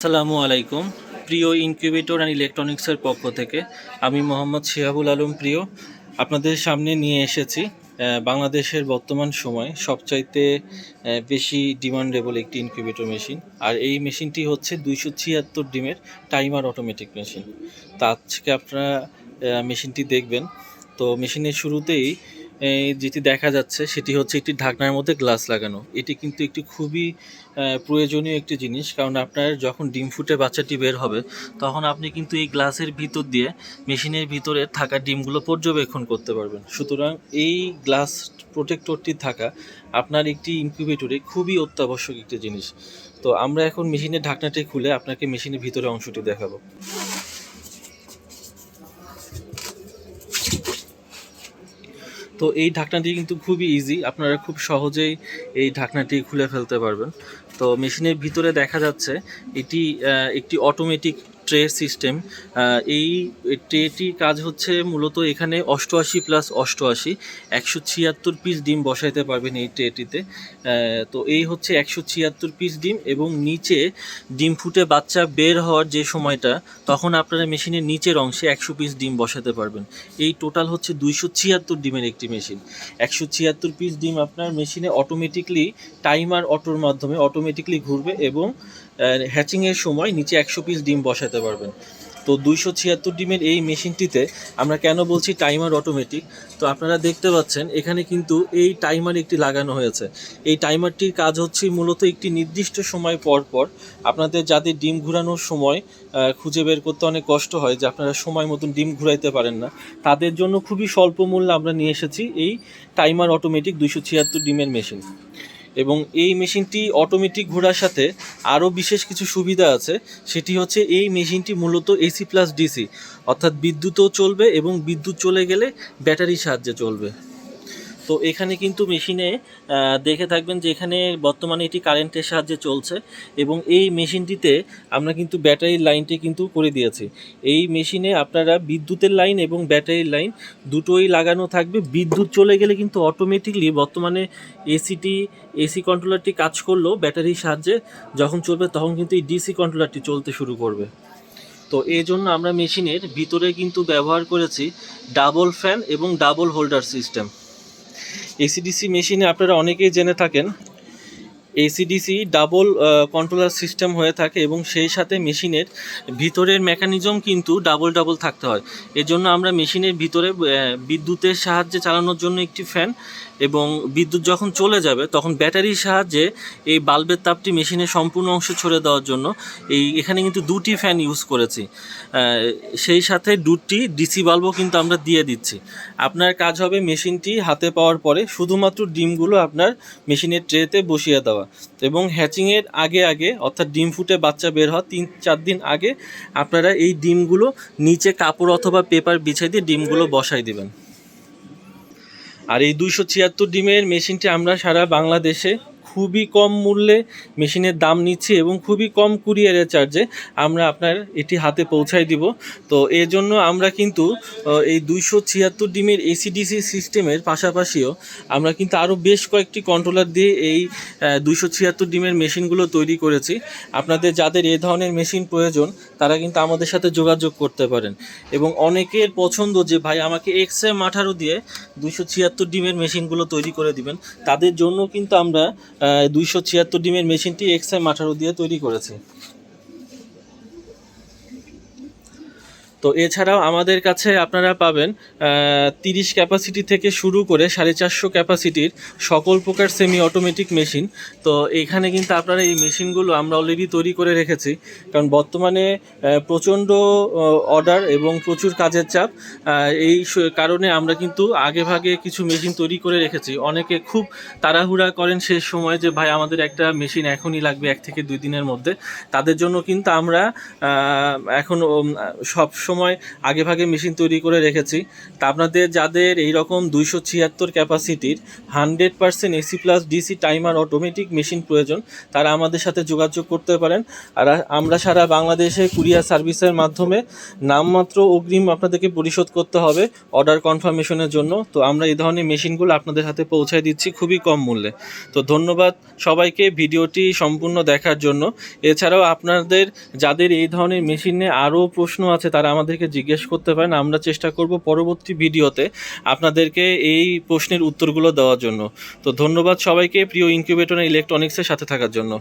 আসসালামু আলাইকুম। প্রিয় ইনকিউবেটর অ্যান্ড ইলেকট্রনিক্সের পক্ষ থেকে আমি মোহাম্মদ শিহাবুল আলম প্রিয় আপনাদের সামনে নিয়ে এসেছি বাংলাদেশের বর্তমান সময় সবচাইতে বেশি ডিমান্ডেবল একটি ইনকিউবেটর মেশিন। আর এই মেশিনটি হচ্ছে 276 ডিমের টাইমার অটোমেটিক মেশিন। তা আজকে আপনারা মেশিনটি দেখবেন। তো মেশিনের শুরুতেই যেটি দেখা যাচ্ছে সেটি হচ্ছে একটি ঢাকনার মধ্যে গ্লাস লাগানো। এটি কিন্তু একটি খুবই প্রয়োজনীয় একটি জিনিস, কারণ আপনার যখন ডিম ফুটে বাচ্চাটি বের হবে তখন আপনি কিন্তু এই গ্লাসের ভিতর দিয়ে মেশিনের ভিতরে থাকা ডিমগুলো পর্যবেক্ষণ করতে পারবেন। সুতরাং এই গ্লাস প্রোটেক্টরটি থাকা আপনার একটি ইনকিউবেটরে খুবই অত্যাবশ্যক একটি জিনিস। তো আমরা এখন মেশিনের ঢাকনাটি খুলে আপনাকে মেশিনের ভিতরে অংশটি দেখাবো। তো এই ঢাকনাটি কিন্তু খুবই ইজি, আপনারা খুব সহজেই এই ঢাকনাটি খুলে ফেলতে পারবেন। তো মেশিনের ভিতরে দেখা যাচ্ছে এটি একটি অটোমেটিক ট্রে সিস্টেম। এই ট্রেটির কাজ হচ্ছে মূলত এখানে 88+88 176 পিস ডিম বসাইতে পারবেন এই ট্রেটিতে। তো এই হচ্ছে 176 পিস ডিম, এবং নিচে ডিম ফুটে বাচ্চা বের হওয়ার যে সময়টা তখন আপনারা মেশিনের নিচের অংশে 100 পিস ডিম বসাতে পারবেন। এই টোটাল হচ্ছে 276 ডিমের একটি মেশিন। 176 পিস ডিম আপনার মেশিনে অটোমেটিকলি টাইমার অটোর মাধ্যমে অটোমেটিকলি ঘুরবে, এবং হ্যাচিংয়ের সময় নিচে 100 পিস ডিম বসাতে পারবেন। তো 276 ডিমের এই মেশিনটিতে আমরা কেন বলছি টাইমার অটোমেটিক, তো আপনারা দেখতে পাচ্ছেন এখানে কিন্তু এই টাইমার একটি লাগানো হয়েছে। এই টাইমারটির কাজ হচ্ছে মূলত একটি নির্দিষ্ট সময় পর পর আপনাদের যাদের ডিম ঘুরানোর সময় খুঁজে বের করতে অনেক কষ্ট হয়, যে আপনারা সময় মতন ডিম ঘুরাইতে পারেন না, তাদের জন্য খুবই স্বল্প মূল্যে আমরা নিয়ে এসেছি এই টাইমার অটোমেটিক 276 ডিমের মেশিন। এবং এই মেশিনটি অটোমেটিক ঘোরার সাথে আরও বিশেষ কিছু সুবিধা আছে। সেটি হচ্ছে এই মেশিনটি মূলত এসি প্লাস ডিসি, অর্থাৎ বিদ্যুৎও চলবে এবং বিদ্যুৎ চলে গেলে ব্যাটারির সাহায্যে চলবে। তো এখানে কিন্তু মেশিনে দেখে থাকবেন যে এখানে বর্তমানে এটি কারেন্টের সাহায্যে চলছে, এবং এই মেশিনটিতে আমরা কিন্তু ব্যাটারির লাইনটি কিন্তু করে দিয়েছি। এই মেশিনে আপনারা বিদ্যুতের লাইন এবং ব্যাটারির লাইন দুটোই লাগানো থাকবে। বিদ্যুৎ চলে গেলে কিন্তু অটোমেটিকলি বর্তমানে এসি কন্ট্রোলারটি কাজ করলেও ব্যাটারির সাহায্যে যখন চলবে তখন কিন্তু এই ডিসি কন্ট্রোলারটি চলতে শুরু করবে। তো এই জন্য আমরা মেশিনের ভিতরে কিন্তু ব্যবহার করেছি ডাবল ফ্যান এবং ডাবল হোল্ডার সিস্টেম। এসিডিসি মেশিনে আপনারা অনেকেই জেনে থাকেন এসিডিসি ডাবল কন্ট্রোলার সিস্টেম হয়ে থাকে, এবং সেই সাথে মেশিনের ভিতরের মেকানিজম কিন্তু ডাবল ডাবল থাকতে হয়। এজন্য আমরা মেশিনের ভিতরে বিদ্যুতের সাহায্যে চালানোর জন্য একটি ফ্যান, এবং বিদ্যুৎ যখন চলে যাবে তখন ব্যাটারির সাহায্যে এই বাল্বের তাপটি মেশিনের সম্পূর্ণ অংশে ছড়ে দেওয়ার জন্য এখানে কিন্তু দুটি ফ্যান ইউজ করেছি। সেই সাথে দুটি ডিসি বাল্বও কিন্তু আমরা দিয়ে দিচ্ছি। আপনার কাজ হবে মেশিনটি হাতে পাওয়ার পরে শুধুমাত্র ডিমগুলো আপনার মেশিনের ট্রেতে বসিয়ে দেওয়া, এবং হ্যাচিংয়ের আগে আগে অর্থাৎ ডিম ফুটে বাচ্চা বের হওয়া 3-4 দিন আগে আপনারা এই ডিমগুলো নিচে কাপড় অথবা পেপার বিছিয়ে দিয়ে ডিমগুলো বসাই দিবেন। আর এই 276 ডিমের মেশিনটি আমরা সারা বাংলাদেশে খুবই কম মূল্যে মেশিনের দাম নিচ্ছি, এবং খুবই কম কুরিয়ারের চার্জে আমরা আপনার এটি হাতে পৌঁছায় দিব। তো এর জন্য আমরা কিন্তু এই 276 ডিমের এসিডিসি সিস্টেমের পাশাপাশিও আমরা কিন্তু আরও বেশ কয়েকটি কন্ট্রোলার দিয়ে এই 276 ডিমের মেশিনগুলো তৈরি করেছি। আপনাদের যাদের এ ধরনের মেশিন প্রয়োজন তারা কিন্তু আমাদের সাথে যোগাযোগ করতে পারেন। এবং অনেকের পছন্দ যে ভাই আমাকে XM18 দিয়ে 276 ডিমের মেশিনগুলো তৈরি করে দিবেন, তাদের জন্য কিন্তু আমরা 276 ডিমের মেশিনটি XM18 দিয়ে তৈরি করেছি। তো এছাড়াও আমাদের কাছে আপনারা পাবেন 30 ক্যাপাসিটি থেকে শুরু করে 450 ক্যাপাসিটির সকল প্রকার সেমি অটোমেটিক মেশিন। তো এখানে কিন্তু আপনারা এই মেশিনগুলো আমরা অলরেডি তৈরি করে রেখেছি, কারণ বর্তমানে প্রচণ্ড অর্ডার এবং প্রচুর কাজের চাপ। এই কারণে আমরা কিন্তু আগে ভাগে কিছু মেশিন তৈরি করে রেখেছি। অনেকে খুব তাড়াহুড়া করেন শেষ সময় যে ভাই আমাদের একটা মেশিন এখনই লাগবে 1 থেকে 2 দিনের মধ্যে। তাদের জন্য কিন্তু আমরা এখন সব সময় সময় আগেভাগে মেশিন তৈরি করে রেখেছি। তা আপনাদের যাদের এইরকম 276 ক্যাপাসিটির 100% AC plus DC timer automatic machine প্রয়োজন, তারা আমাদের সাথে যোগাযোগ করতে পারেন। আর আমরা সারা বাংলাদেশে কুরিয়ার সার্ভিসের মাধ্যমে নামমাত্র অগ্রিম আপনাদেরকে পরিশোধ করতে হবে অর্ডার কনফার্মেশনের জন্য। তো আমরা এই ধরনের মেশিনগুলো আপনাদের হাতে পৌঁছায় দিচ্ছি খুবই কম মূল্যে। তো ধন্যবাদ সবাইকে ভিডিওটি সম্পূর্ণ দেখার জন্য। এছাড়াও আপনাদের যাদের এই ধরনের মেশিন নিয়ে আরও প্রশ্ন আছে তারা আমাদেরকে জিজ্ঞেস করতে পারেন। আমরা চেষ্টা করব পরবর্তী ভিডিওতে আপনাদেরকে এই প্রশ্নের উত্তরগুলো দেওয়ার জন্য। তো ধন্যবাদ সবাইকে প্রিয় ইনকিউবেটর ইলেকট্রনিক্সের সাথে থাকার জন্য।